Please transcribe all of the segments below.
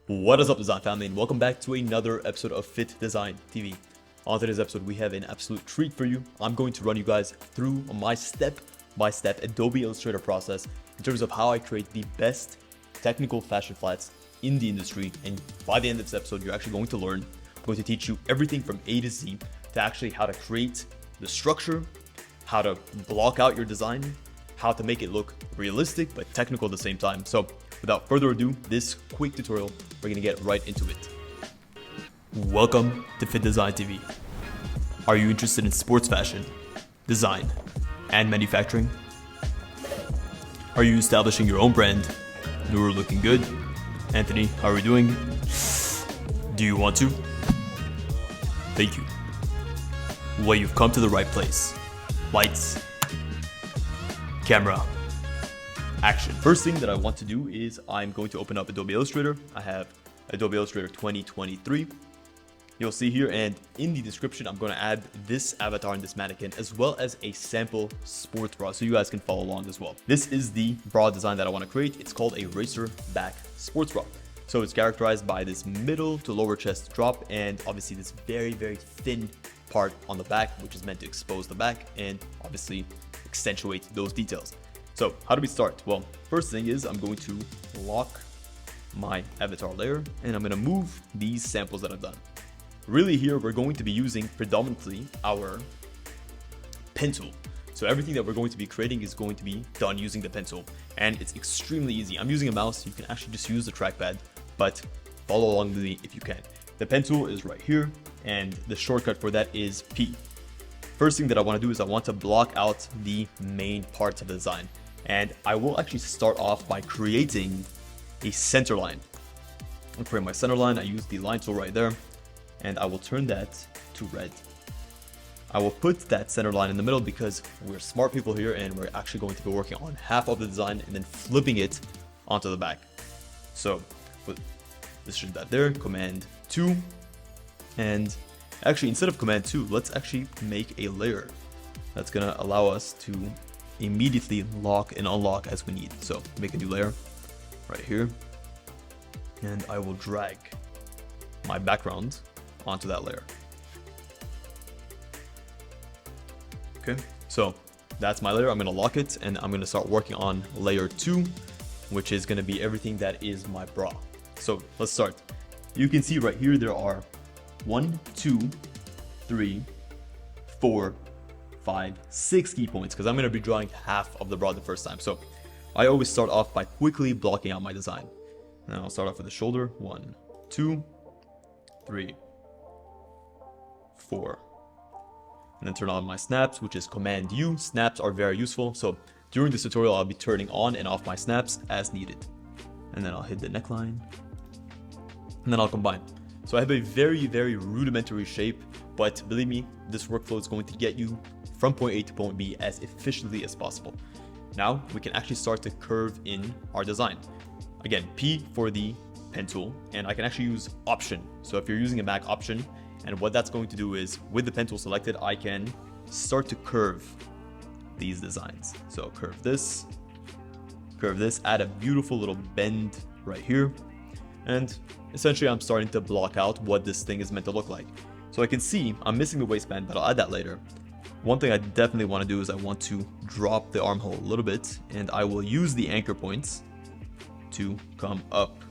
What is up, design family, and welcome back to another episode of FittDesign TV. On today's episode, we have an absolute treat for you. I'm going to run you guys through my step-by-step Adobe Illustrator process in terms of how I create the best technical fashion flats in the industry. And by the end of this episode, you're actually going to learn. I'm going to teach you everything from A to Z to actually how to create the structure, how to block out your design, how to make it look realistic but technical at the same time. So without further ado, this quick tutorial, we're gonna get right into it. Welcome to FittDesign TV. Are you interested in sports fashion, design, and manufacturing? Are you establishing your own brand? You're looking good. Anthony, how are we doing? Do you want to? Thank you. Well, you've come to the right place. Lights, camera, action. First thing that I want to do is I'm going to open up Adobe Illustrator. I have Adobe Illustrator 2023. You'll see here, and in the description, I'm going to add this avatar and this mannequin, as well as a sample sports bra, so you guys can follow along as well. This is the bra design that I want to create. It's called a racerback sports bra. So it's characterized by this middle to lower chest drop, and obviously this very, very thin part on the back, which is meant to expose the back and obviously accentuate those details. So how do we start? Well, first thing is I'm going to lock my avatar layer, and I'm going to move these samples that I've done. Really here, we're going to be using predominantly our pen tool. So everything that we're going to be creating is going to be done using the pen tool, and it's extremely easy. I'm using a mouse. You can actually just use the trackpad, but follow along with me if you can. The pen tool is right here, and the shortcut for that is P. First thing that I want to do is I want to block out the main parts of the design. And I will actually start off by creating a center line. I'll create my center line. I use the line tool right there, and I will turn that to red. I will put that center line in the middle because we're smart people here, and we're actually going to be working on half of the design and then flipping it onto the back. So position that there, Command 2, and actually instead of Command 2, let's actually make a layer that's gonna allow us to immediately lock and unlock as we need. So make a new layer right here, and I will drag my background onto that layer. Okay, so that's my layer. I'm gonna lock it, and I'm gonna start working on layer 2, which is gonna be everything that is my bra. So let's start. You can see right here there are 1, 2, 3, 4, 5, 6 key points, because I'm going to be drawing half of the bra the first time. So I always start off by quickly blocking out my design. Now I'll start off with the shoulder. 1, 2, 3, 4. And then turn on my snaps, which is Command U. Snaps are very useful. So during this tutorial, I'll be turning on and off my snaps as needed. And then I'll hit the neckline, and then I'll combine. So I have a very, very rudimentary shape, but believe me, this workflow is going to get you from point A to point B as efficiently as possible. Now we can actually start to curve in our design. Again, P for the pen tool, and I can actually use Option. So if you're using a Mac, Option, and what that's going to do is with the pen tool selected, I can start to curve these designs. So curve this, add a beautiful little bend right here. And essentially I'm starting to block out what this thing is meant to look like. So I can see I'm missing the waistband, but I'll add that later. One thing I definitely want to do is I want to drop the armhole a little bit, and I will use the anchor points to come up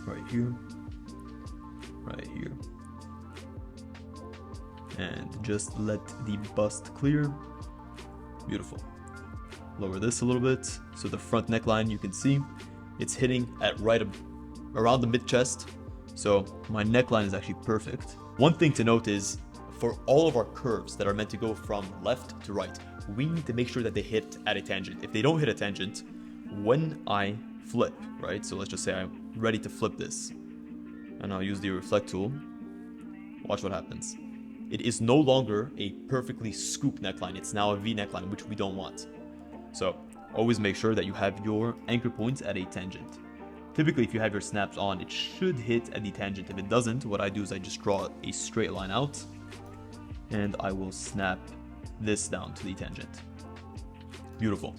right here, and just let the bust clear. Beautiful. Lower this a little bit, so the front neckline, you can see it's hitting at right around the mid chest. So my neckline is actually perfect. One thing to note is for all of our curves that are meant to go from left to right, we need to make sure that they hit at a tangent. If they don't hit a tangent, when I flip, right? So let's just say I'm ready to flip this, and I'll use the reflect tool. Watch what happens. It is no longer a perfectly scooped neckline. It's now a V neckline, which we don't want. So always make sure that you have your anchor points at a tangent. Typically, if you have your snaps on, it should hit at the tangent. If it doesn't, what I do is I just draw a straight line out, and I will snap this down to the tangent. Beautiful.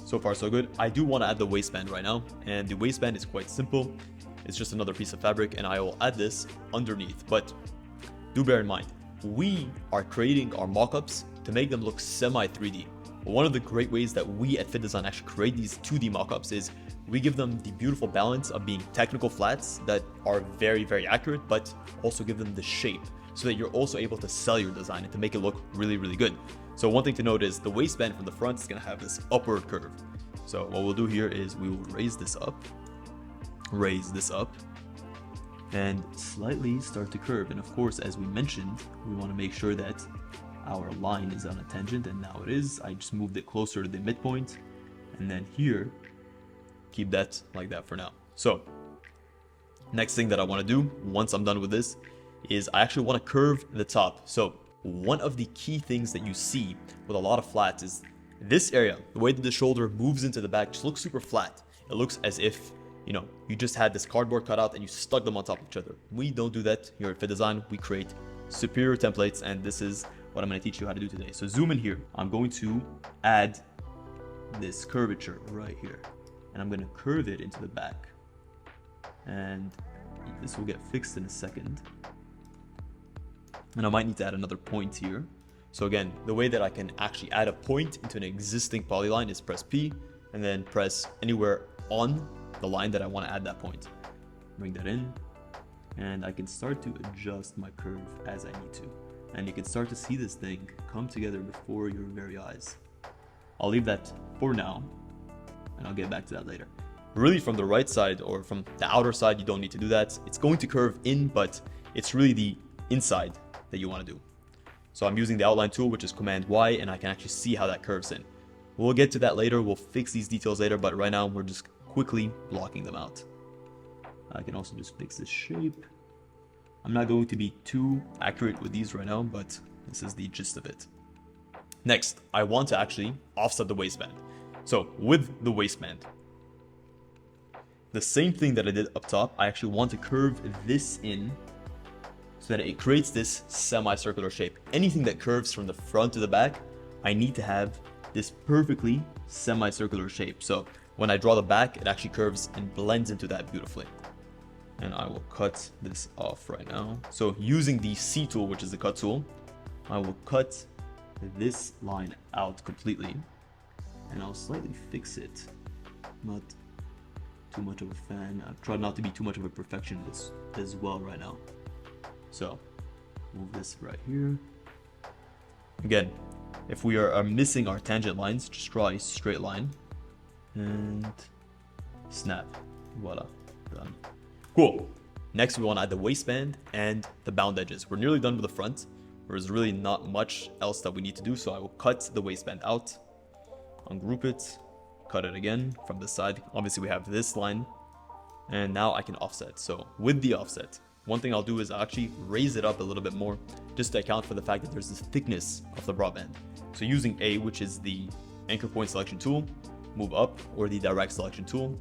So far, so good. I do want to add the waistband right now, and the waistband is quite simple. It's just another piece of fabric, and I will add this underneath. But do bear in mind, we are creating our mockups to make them look semi 3D. One of the great ways that we at FittDesign actually create these 2D mockups is we give them the beautiful balance of being technical flats that are very, very accurate, but also give them the shape so that you're also able to sell your design and to make it look really, really good. So one thing to note is the waistband from the front is going to have this upward curve. So what we'll do here is we will raise this up, and slightly start to curve. And of course, as we mentioned, we want to make sure that our line is on a tangent, and now it is. I just moved it closer to the midpoint, and then here, keep that like that for now. So next thing that I want to do once I'm done with this is I actually want to curve the top. So one of the key things that you see with a lot of flats is this area, the way that the shoulder moves into the back just looks super flat. It looks as if, you know, you just had this cardboard cutout and you stuck them on top of each other. We don't do that here at FittDesign. We create superior templates, and this is what I'm going to teach you how to do today. So zoom in here. I'm going to add this curvature right here, and I'm going to curve it into the back, and this will get fixed in a second. And I might need to add another point here. So again, the way that I can actually add a point into an existing polyline is press P and then press anywhere on the line that I want to add that point. Bring that in, and I can start to adjust my curve as I need to. And you can start to see this thing come together before your very eyes. I'll leave that for now, and I'll get back to that later. Really, from the right side or from the outer side, you don't need to do that. It's going to curve in, but it's really the inside that you want to do. So I'm using the outline tool, which is Command Y, and I can actually see how that curves in. We'll get to that later. We'll fix these details later, but right now we're just quickly blocking them out. I can also just fix this shape. I'm not going to be too accurate with these right now, but this is the gist of it. Next, I want to actually offset the waistband. So with the waistband, the same thing that I did up top, I actually want to curve this in so that it creates this semicircular shape. Anything that curves from the front to the back, I need to have this perfectly semicircular shape. So when I draw the back, it actually curves and blends into that beautifully. And I will cut this off right now. So using the C tool, which is the cut tool, I will cut this line out completely, and I'll slightly fix it. Not too much of a fan. I've tried not to be too much of a perfectionist as well right now. So move this right here. Again, if we are missing our tangent lines, just draw a straight line and snap. Voila, done. Cool. Next, we want to add the waistband and the bound edges. We're nearly done with the front. There's really not much else that we need to do, so I will cut the waistband out, ungroup it, cut it again from this side. Obviously, we have this line, and now I can offset. So with the offset, one thing I'll do is I'll actually raise it up a little bit more just to account for the fact that there's this thickness of the bra band. So using A, which is the anchor point selection tool, move up, or the direct selection tool,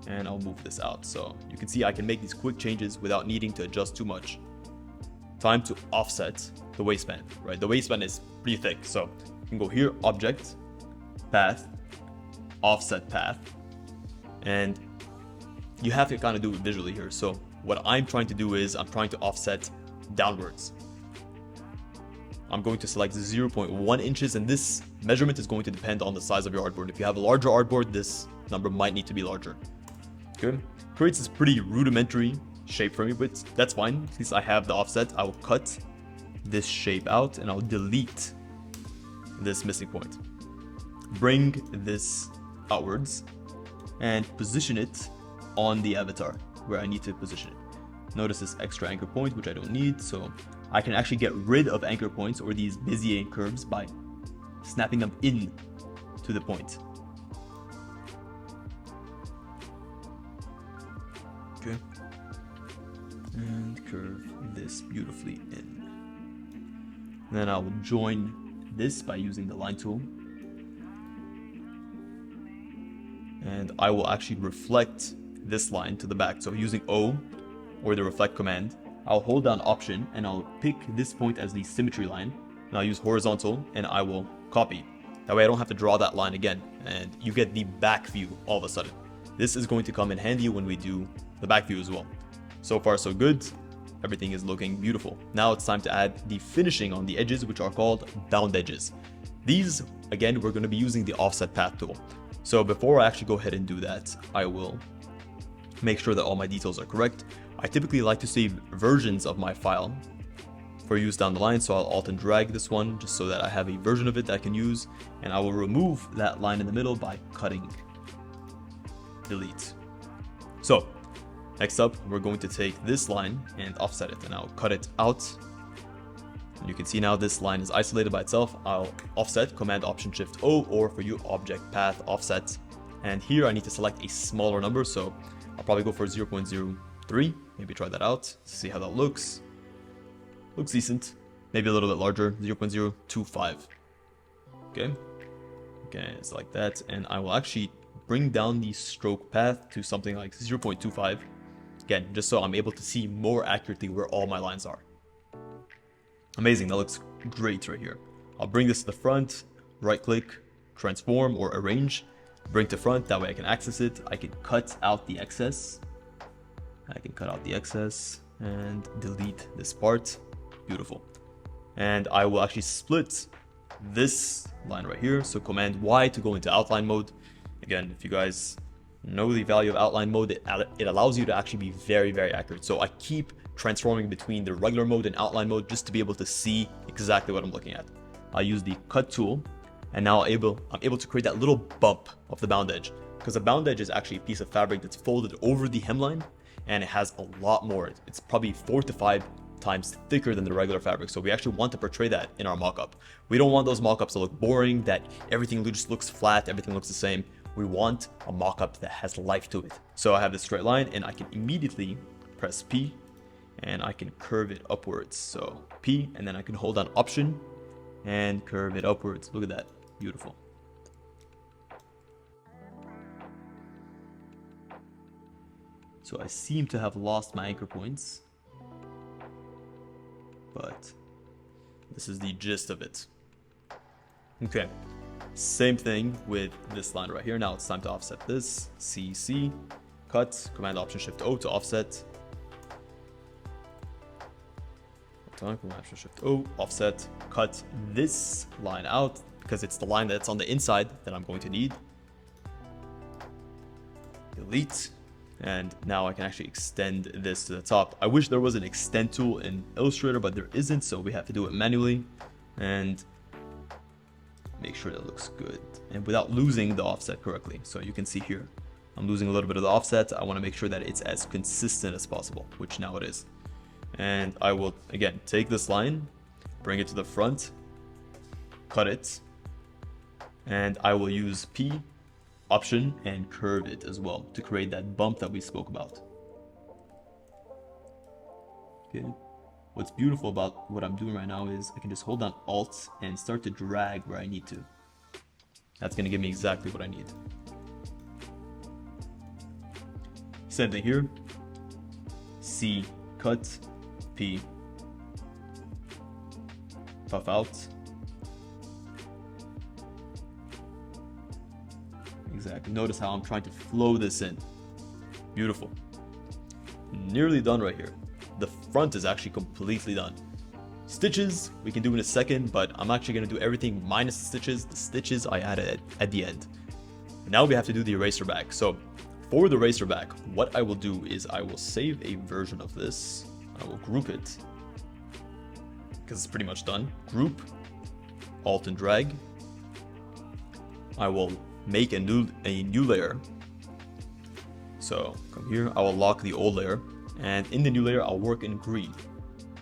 and I'll move this out. So you can see I can make these quick changes without needing to adjust too much. Time to offset the waistband, right? The waistband is pretty thick, so you can go here, object, path, offset path, and you have to kind of do it visually here. So what I'm trying to do is I'm trying to offset downwards. I'm going to select 0.1 inches, and this measurement is going to depend on the size of your artboard. If you have a larger artboard, this number might need to be larger. Okay, creates this pretty rudimentary shape for me, but that's fine. Since I have the offset, I will cut this shape out and I'll delete this missing point. Bring this outwards and position it on the avatar where I need to position it. Notice this extra anchor point, which I don't need, so I can actually get rid of anchor points or these Bezier curves by snapping them in to the point. Okay, and curve this beautifully in. And then I will join this by using the line tool, and I will actually reflect this line to the back. So using O or the reflect command, I'll hold down option and I'll pick this point as the symmetry line, and I'll use horizontal and I will copy. That way I don't have to draw that line again, and you get the back view all of a sudden. This is going to come in handy when we do the back view as well. So far so good. Everything is looking beautiful. Now it's time to add the finishing on the edges, which are called bound edges. These, again, we're going to be using the offset path tool. So before I actually go ahead and do that, I will make sure that all my details are correct. I typically like to save versions of my file for use down the line, so I'll alt and drag this one just so that I have a version of it that I can use, and I will remove that line in the middle by cutting delete. So next up, we're going to take this line and offset it, and I'll cut it out. And you can see now this line is isolated by itself. I'll offset, Command Option Shift O, or for you, Object Path Offset. And here I need to select a smaller number, so I'll probably go for 0.03. Maybe try that out to see how that looks. Looks decent. Maybe a little bit larger, 0.025. Okay. Okay, it's like that. And I will actually bring down the stroke path to something like 0.25. Again, just so I'm able to see more accurately where all my lines are. Amazing, that looks great right here. I'll bring this to the front, right click, transform or arrange, bring to front, that way I can access it. I can cut out the excess. And delete this part. Beautiful. And I will actually split this line right here. So Command Y to go into outline mode. Again, if you guys know the value of outline mode, it allows you to actually be very, very accurate. So I keep transforming between the regular mode and outline mode just to be able to see exactly what I'm looking at. I use the cut tool, and now I'm able to create that little bump of the bound edge, because the bound edge is actually a piece of fabric that's folded over the hemline, and it has a lot more. It's probably 4 to 5 times thicker than the regular fabric. So we actually want to portray that in our mockup. We don't want those mockups to look boring, that everything just looks flat, everything looks the same. We want a mockup that has life to it. So I have this straight line, and I can immediately press P, and I can curve it upwards. So P, and then I can hold down Option and curve it upwards. Look at that, beautiful. So I seem to have lost my anchor points, but this is the gist of it. Okay, same thing with this line right here. Now it's time to offset this. CC, cut, Command Option Shift O to offset. Command Option Shift O, offset, cut this line out because it's the line that's on the inside that I'm going to need. Delete. And now I can actually extend this to the top. I wish there was an extend tool in Illustrator, but there isn't, so we have to do it manually and make sure that looks good and without losing the offset correctly. So you can see here, I'm losing a little bit of the offset. I want to make sure that it's as consistent as possible, which now it is. And I will, again, take this line, bring it to the front, cut it, and I will use P, Option, and curve it as well to create that bump that we spoke about. Okay. What's beautiful about what I'm doing right now is I can just hold down Alt and start to drag where I need to. That's going to give me exactly what I need. Same thing here. C, cut, P, puff out. Exactly. Notice how I'm trying to flow this in. Beautiful. Nearly done right here. The front is actually completely done. Stitches, we can do in a second, but I'm actually going to do everything minus the stitches. The stitches I added at the end. Now we have to do the eraser back. So for the eraser back, what I will do is I will save a version of this. I will group it because it's pretty much done. Group, Alt and drag. I will make a new layer. So come here, I will lock the old layer, and in the new layer I'll work in green.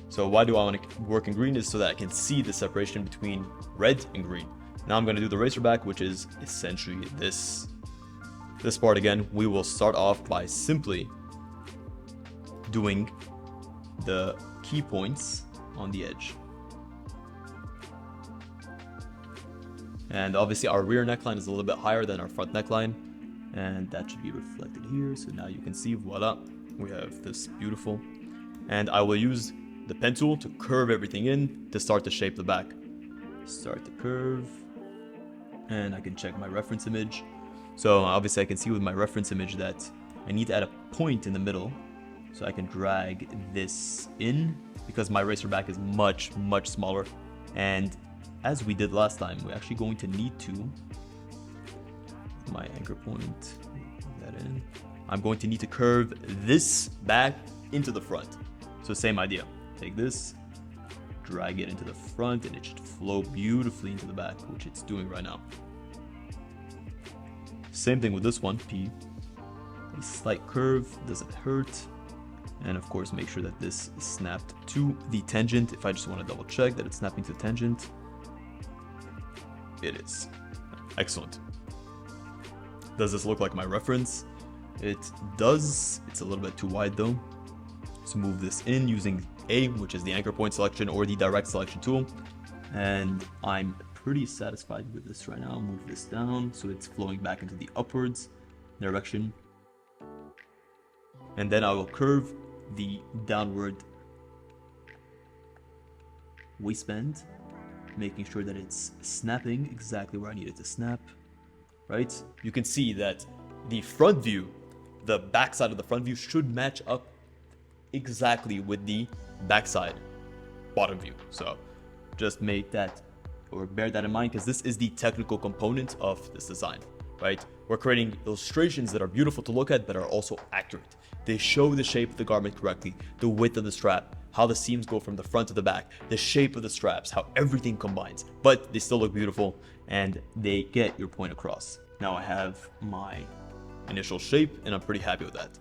So why do I want to work in green? Is so that I can see the separation between red and green. Now I'm going to do the eraser back, which is essentially this part again. We will start off by simply doing the key points on the edge. And obviously our rear neckline is a little bit higher than our front neckline, and that should be reflected here. So now you can see, voila, we have this beautiful. And I will use the pen tool to curve everything in to start to shape the back. Start to curve, and I can check my reference image. So obviously I can see with my reference image that I need to add a point in the middle so I can drag this in because my racerback is much smaller. And as we did last time, we're actually going to need to, my anchor point, put that in. I'm going to need to curve this back into the front. So same idea, take this, drag it into the front, and it should flow beautifully into the back, which it's doing right now. Same thing with this one, P. A slight curve, doesn't hurt. And of course, make sure that this is snapped to the tangent. If I just want to double check that it's snapping to the tangent, it is. Excellent. Does this look like my reference? It does. It's a little bit too wide though. So move this in using A, which is the anchor point selection or the direct selection tool. And I'm pretty satisfied with this right now. Move this down so it's flowing back into the upwards direction. And then I will curve the downward waistband, making sure that it's snapping exactly where I need it to snap, right? You can see that the front view, the back side of the front view should match up exactly with the backside bottom view. So just make that or bear that in mind because this is the technical component of this design, right? We're creating illustrations that are beautiful to look at but are also accurate. They show the shape of the garment correctly, the width of the strap, how the seams go from the front to the back, the shape of the straps, how everything combines, but they still look beautiful and they get your point across. Now I have my initial shape and I'm pretty happy with that.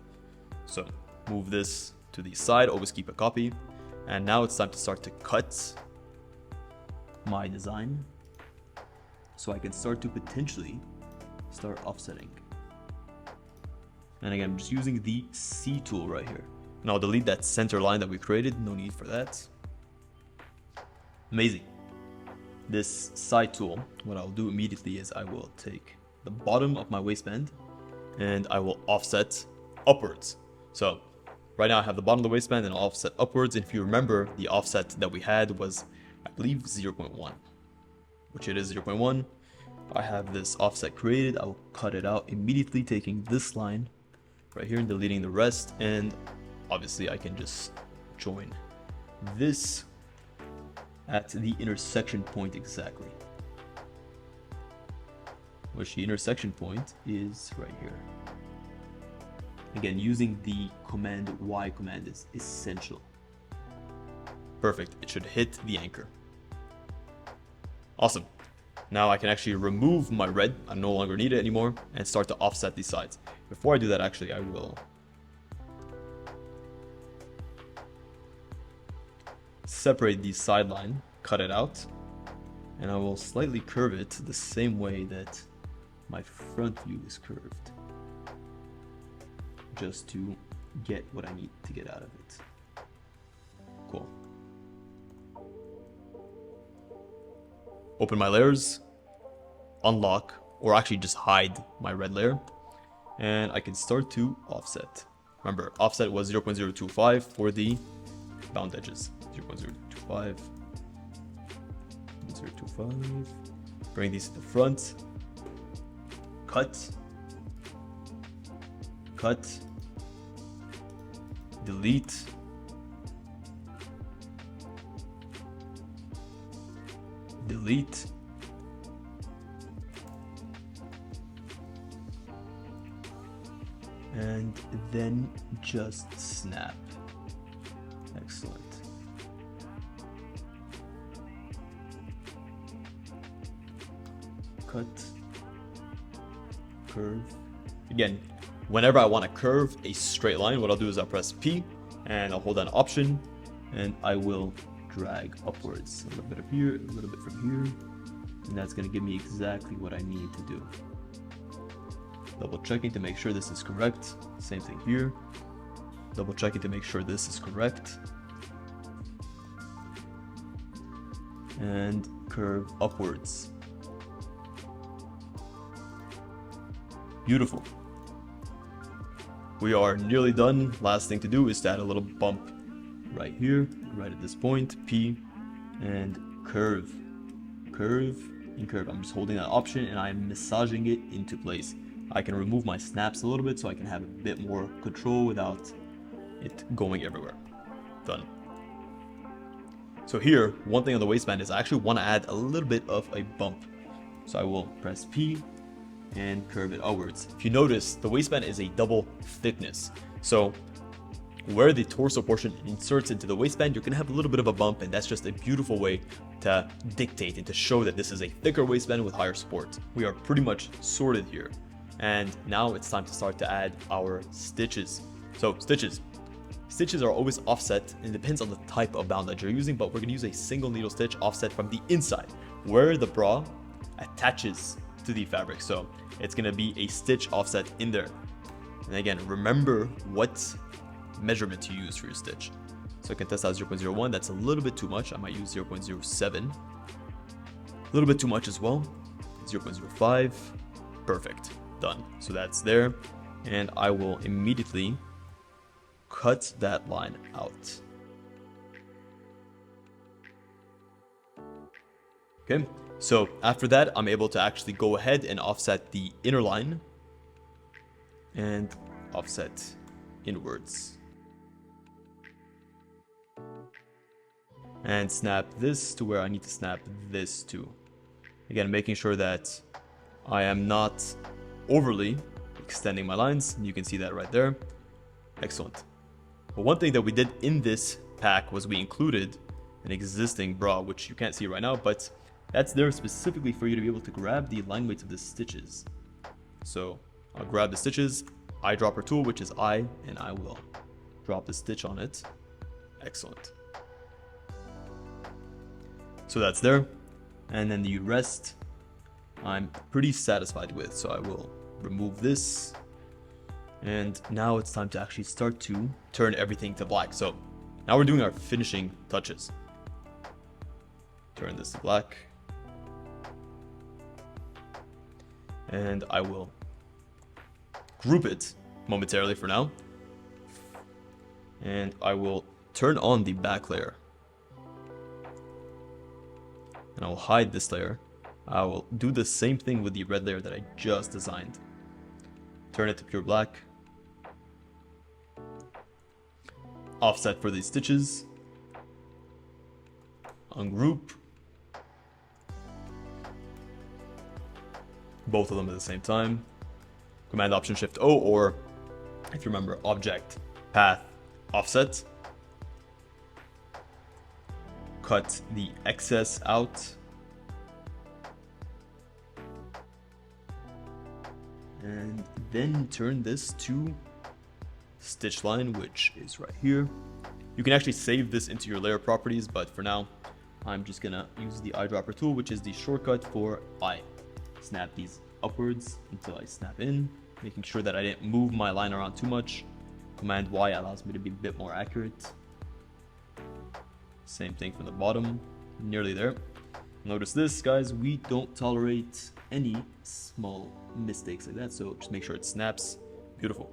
So move this to the side, always keep a copy. And now it's time to start to cut my design so I can start to potentially start offsetting. And again, I'm just using the C tool right here. And I'll delete that center line that we created, no need for that. Amazing. This side tool, what I'll do immediately is I will take the bottom of my waistband and I will offset upwards. So right now I have the bottom of the waistband and I'll offset upwards. And if you remember, the offset that we had was, I believe, 0.1, which it is 0.1. I have this offset created. I will cut it out immediately, taking this line right here and deleting the rest. And obviously I can just join this at the intersection point exactly, which the intersection point is right here. Again, using the command Y command is essential. Perfect, it should hit the anchor. Awesome. Now I can actually remove my red, I no longer need it anymore, and start to offset these sides. Before I do that, actually, I will separate the sideline, cut it out, and I will slightly curve it the same way that my front view is curved, just to get what I need to get out of it. Cool. Open my layers, unlock, or actually just hide my red layer, and I can start to offset. Remember, offset was 0.025 for the bound edges. 0.025, 0.025. Bring these to the front. Cut. Cut. Delete. Delete. And then just snap. Excellent. Cut. Curve. Again, whenever I want to curve a straight line, what I'll do is I'll press P and I'll hold down Option and I will drag upwards a little bit up here, a little bit from here, and that's going to give me exactly what I need to do. Double checking to make sure this is correct. Same thing here. Double checking to make sure this is correct. And curve upwards. Beautiful. We are nearly done. Last thing to do is to add a little bump right here, right at this point, P, and curve, curve, and curve. I'm just holding that option and I'm massaging it into place. I can remove my snaps a little bit so I can have a bit more control without it going everywhere. Done. So here, one thing on the waistband is I actually want to add a little bit of a bump. So I will press P and curve it outwards. If you notice, the waistband is a double thickness. So where the torso portion inserts into the waistband, you're going to have a little bit of a bump, and that's just a beautiful way to dictate and to show that this is a thicker waistband with higher support. We are pretty much sorted here. And now it's time to start to add our stitches. So Stitches are always offset, and it depends on the type of bound that you're using, but we're going to use a single needle stitch offset from the inside, where the bra attaches to the fabric. So it's going to be a stitch offset in there. And again, remember what measurement to use for your stitch. So I can test out 0.01, that's a little bit too much. I might use 0.07. A little bit too much as well. 0.05. Perfect. Done. So that's there. And I will immediately cut that line out. Okay, so after that, I'm able to actually go ahead and offset the inner line and offset inwards. And snap this to where I need to snap this to. Again, making sure that I am not overly extending my lines. You can see that right there. Excellent. But one thing that we did in this pack was we included an existing bra, which you can't see right now, but that's there specifically for you to be able to grab the line weights of the stitches. So I'll grab the stitches, eyedropper tool, which is I, and I will drop the stitch on it. Excellent. So that's there. And then the rest I'm pretty satisfied with. So I will remove this. And now it's time to actually start to turn everything to black. So now we're doing our finishing touches. Turn this to black. And I will group it momentarily for now. And I will turn on the back layer. And I will hide this layer. I will do the same thing with the red layer that I just designed. Turn it to pure black. Offset for these stitches. Ungroup. Both of them at the same time. Command Option Shift O, or if you remember, Object, Path, Offset. Cut the excess out. And then turn this to stitch line, which is right here. You can actually save this into your layer properties, but for now, I'm just gonna use the eyedropper tool, which is the shortcut for eye. Snap these upwards until I snap in, making sure that I didn't move my line around too much. Command Y allows me to be a bit more accurate. Same thing from the bottom, nearly there. Notice this, guys, we don't tolerate any small mistakes like that, so just make sure it snaps. Beautiful.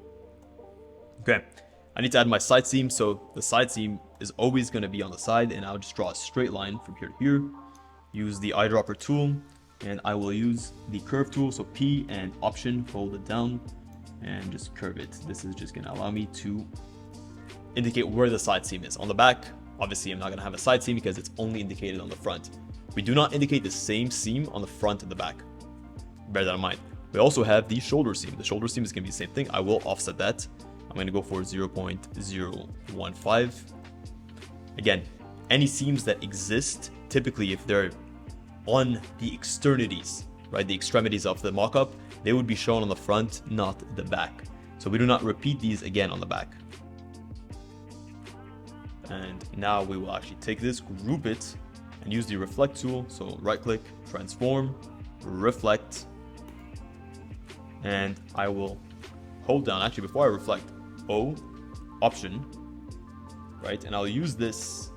Okay, I need to add my side seam, so the side seam is always going to be on the side, and I'll just draw a straight line from here to here. Use the eyedropper tool, and I will use the curve tool, so P and Option, hold it down, and just curve it. This is just going to allow me to indicate where the side seam is. On the back, obviously I'm not going to have a side seam because it's only indicated on the front. We do not indicate the same seam on the front and the back. Bear that in mind. We also have the shoulder seam. The shoulder seam is going to be the same thing. I will offset that. I'm going to go for 0.015. Again, any seams that exist, typically if they're on the extremities, right, the extremities of the mock-up, they would be shown on the front, not the back. So we do not repeat these again on the back. And now we will actually take this, group it, and use the reflect tool. So right click, transform, reflect, and I will hold down, actually before I reflect, O, Option, right? And I'll use this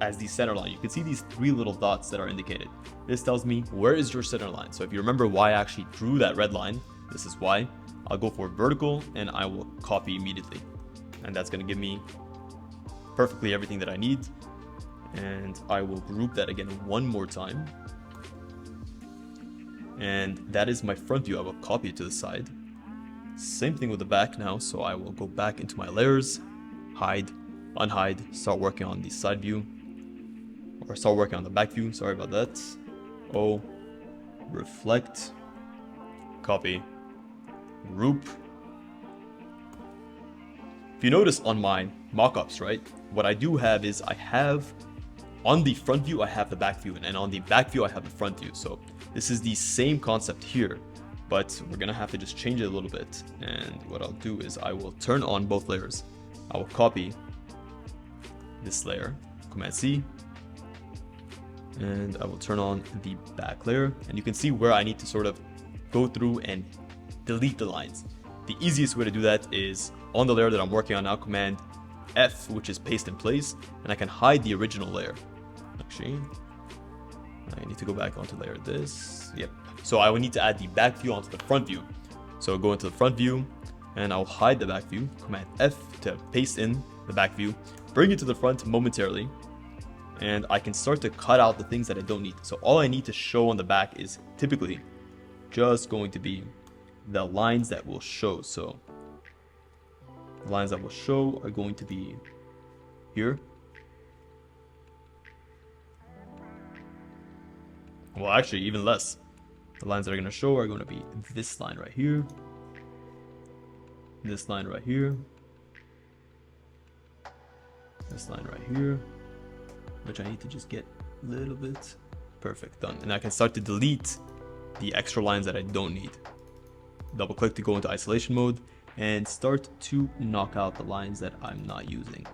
as the center line. You can see these three little dots that are indicated. This tells me where is your center line. So if you remember why I actually drew that red line, this is why. I'll go for vertical and I will copy immediately. And that's going to give me perfectly everything that I need. And I will group that again one more time. And that is my front view. I will copy it to the side. Same thing with the back now, so I will go back into my layers, hide, unhide, start working on the side view, or start working on the back view, sorry about that. O, reflect, copy, group. If you notice on my mockups, right, what I do have is I have on the front view, I have the back view, and on the back view, I have the front view. So this is the same concept here, but we're gonna have to just change it a little bit. And what I'll do is I will turn on both layers. I will copy this layer, Command C, and I will turn on the back layer. And you can see where I need to sort of go through and delete the lines. The easiest way to do that is on the layer that I'm working on now, Command F, which is paste in place, and I can hide the original layer. Actually, I need to go back onto layer this. Yep. So I will need to add the back view onto the front view. So go into the front view, and I'll hide the back view. Command F to paste in the back view, bring it to the front momentarily, and I can start to cut out the things that I don't need. So all I need to show on the back is typically just going to be the lines that will show. So the lines that will show are going to be here. Well, actually, even less. The lines that are going to show are going to be this line right here, this line right here, this line right here, which I need to just get a little bit. Perfect, done. And I can start to delete the extra lines that I don't need. Double click to go into isolation mode and start to knock out the lines that I'm not using.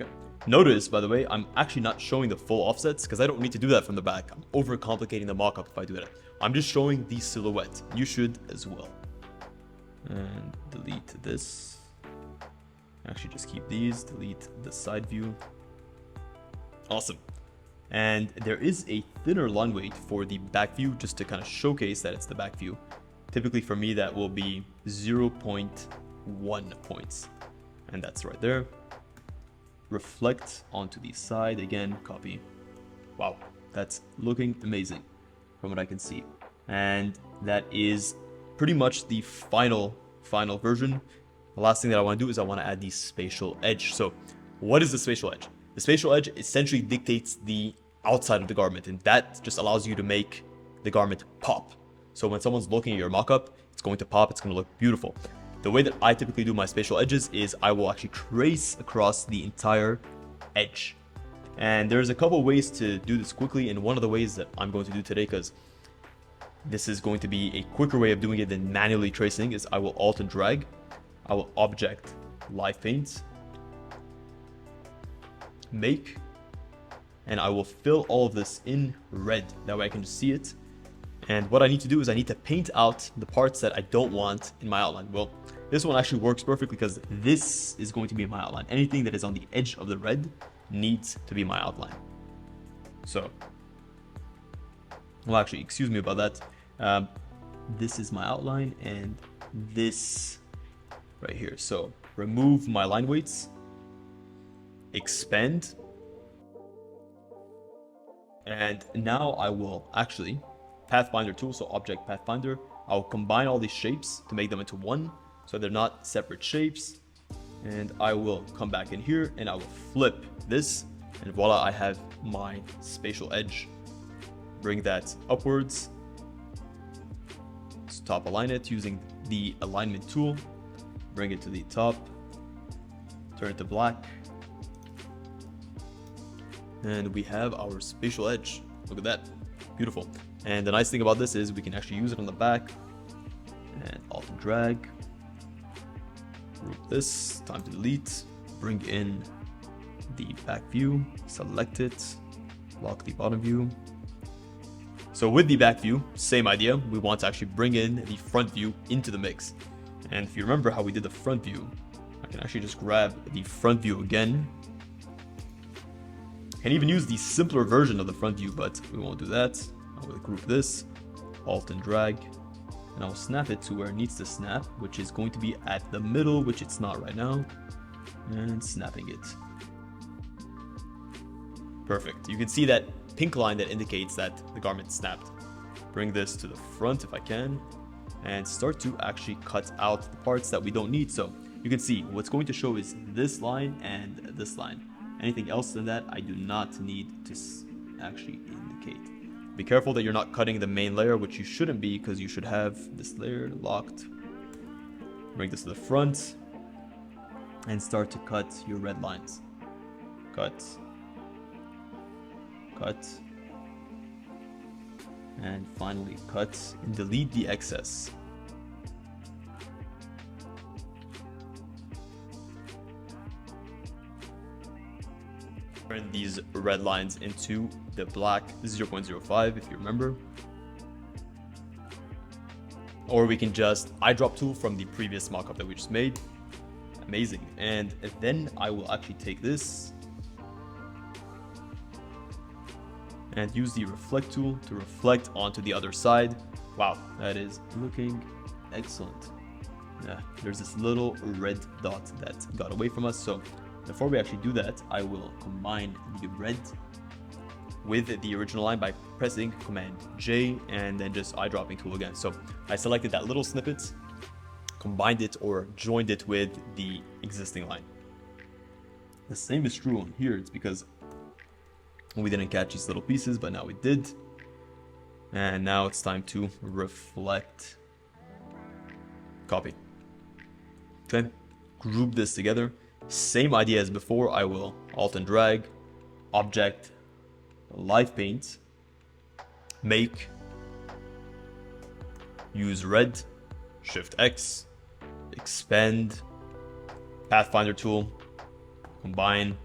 Okay. Notice, by the way, I'm actually not showing the full offsets because I don't need to do that from the back. I'm overcomplicating the mockup if I do that. I'm just showing the silhouette. You should as well. And delete this. Actually, just keep these. Delete the side view. Awesome. And there is a thinner line weight for the back view just to kind of showcase that it's the back view. Typically for me, that will be 0.1 points. And that's right there. Reflect onto the side again, copy. Wow, that's looking amazing from what I can see. And that is pretty much the final version. The last thing that I want to do is I want to add the spatial edge. So what is the spatial edge? The spatial edge essentially dictates the outside of the garment, and that just allows you to make the garment pop. So when someone's looking at your mock-up, it's going to pop, it's going to look beautiful. The way that I typically do my spatial edges is I will actually trace across the entire edge. And there's a couple ways to do this quickly, and one of the ways that I'm going to do today, because this is going to be a quicker way of doing it than manually tracing, is I will Alt and drag. I will Object, Live Paint, Make, and I will fill all of this in red. That way I can just see it. And what I need to do is I need to paint out the parts that I don't want in my outline. Well, this one actually works perfectly because this is going to be my outline. Anything that is on the edge of the red needs to be my outline. So, well, actually, excuse me about that. This is my outline and this right here. So remove my line weights, expand, and now I will actually Pathfinder tool, so Object Pathfinder. I'll combine all these shapes to make them into one, so they're not separate shapes. And I will come back in here and I will flip this, and voila, I have my spatial edge. Bring that upwards. Let's top align it using the alignment tool. Bring it to the top. Turn it to black. And we have our spatial edge. Look at that. Beautiful. And the nice thing about this is we can actually use it on the back. And Alt and drag. Group this. Time to delete. Bring in the back view. Select it. Lock the bottom view. So with the back view, same idea. We want to actually bring in the front view into the mix. And if you remember how we did the front view, I can actually just grab the front view again. Can even use the simpler version of the front view, but we won't do that. I will group this, Alt and drag, and I'll snap it to where it needs to snap, which is going to be at the middle, which it's not right now, and snapping it. Perfect. You can see that pink line that indicates that the garment snapped. Bring this to the front if I can, and start to actually cut out the parts that we don't need. So you can see what's going to show is this line and this line. Anything else than that, I do not need to actually indicate. Be careful that you're not cutting the main layer, which you shouldn't be, because you should have this layer locked. Bring this to the front and start to cut your red lines. Cut, cut, and finally cut and delete the excess. Turn these red lines into the black 0.05 if you remember. Or we can just eyedrop tool from the previous mockup that we just made. Amazing. And then I will actually take this and use the reflect tool to reflect onto the other side. Wow, that is looking excellent. Yeah, there's this little red dot that got away from us. So before we actually do that, I will combine the red with the original line by pressing Command J and then just eyedropping tool again. So I selected that little snippet, combined it or joined it with the existing line. The same is true on here. It's because we didn't catch these little pieces, but now we did. And now it's time to reflect. Copy. Okay, group this together. Same idea as before. I will Alt and drag, Object, Live Paint, Make, use Red, Shift X, Expand, Pathfinder tool, Combine,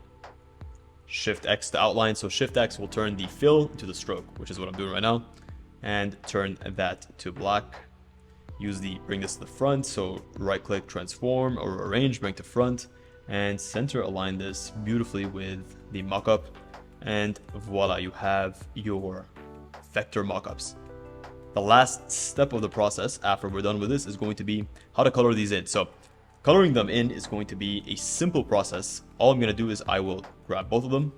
Shift X to outline. So Shift X will turn the fill into the stroke, which is what I'm doing right now, and turn that to black. Use the bring this to the front. So right click, transform or arrange, bring to front, and center align this beautifully with the mockup. And voila, you have your vector mockups. The last step of the process after we're done with this is going to be how to color these in. So coloring them in is going to be a simple process. All I'm going to do is I will grab both of them,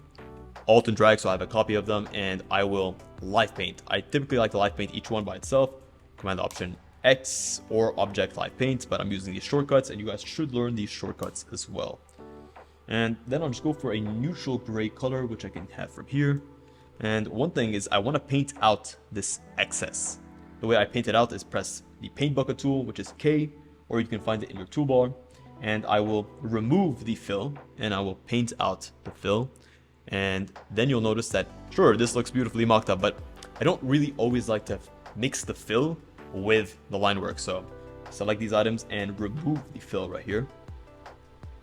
Alt and drag so I have a copy of them, and I will live paint. I typically like to live paint each one by itself. Command Option X or Object Live Paint, but I'm using these shortcuts and you guys should learn these shortcuts as well. And then I'll just go for a neutral gray color, which I can have from here. And one thing is I want to paint out this excess. The way I paint it out is press the paint bucket tool, which is K, or you can find it in your toolbar. And I will remove the fill and I will paint out the fill. And then you'll notice that, sure, this looks beautifully mocked up, but I don't really always like to mix the fill with the line work. So select these items and remove the fill right here.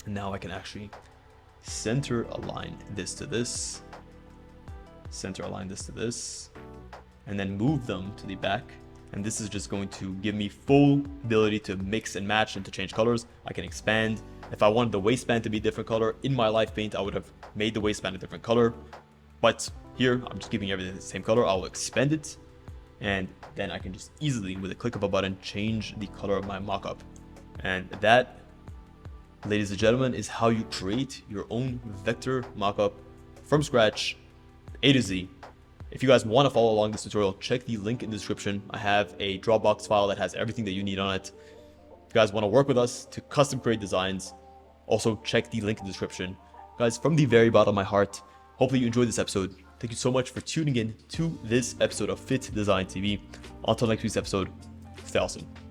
And now I can actually center align this to this, center align this to this, and then move them to the back. And this is just going to give me full ability to mix and match and to change colors. I can expand. If I wanted the waistband to be a different color in my live paint, I would have made the waistband a different color. But here, I'm just keeping everything the same color. I'll expand it. And then I can just easily, with a click of a button, change the color of my mockup. And that, ladies and gentlemen, is how you create your own vector mockup from scratch, A to Z. If you guys want to follow along this tutorial, check the link in the description. I have a Dropbox file that has everything that you need on it. If you guys want to work with us to custom create designs, also check the link in the description. Guys, from the very bottom of my heart, hopefully you enjoyed this episode. Thank you so much for tuning in to this episode of FittDesign TV. Until next week's episode, stay awesome.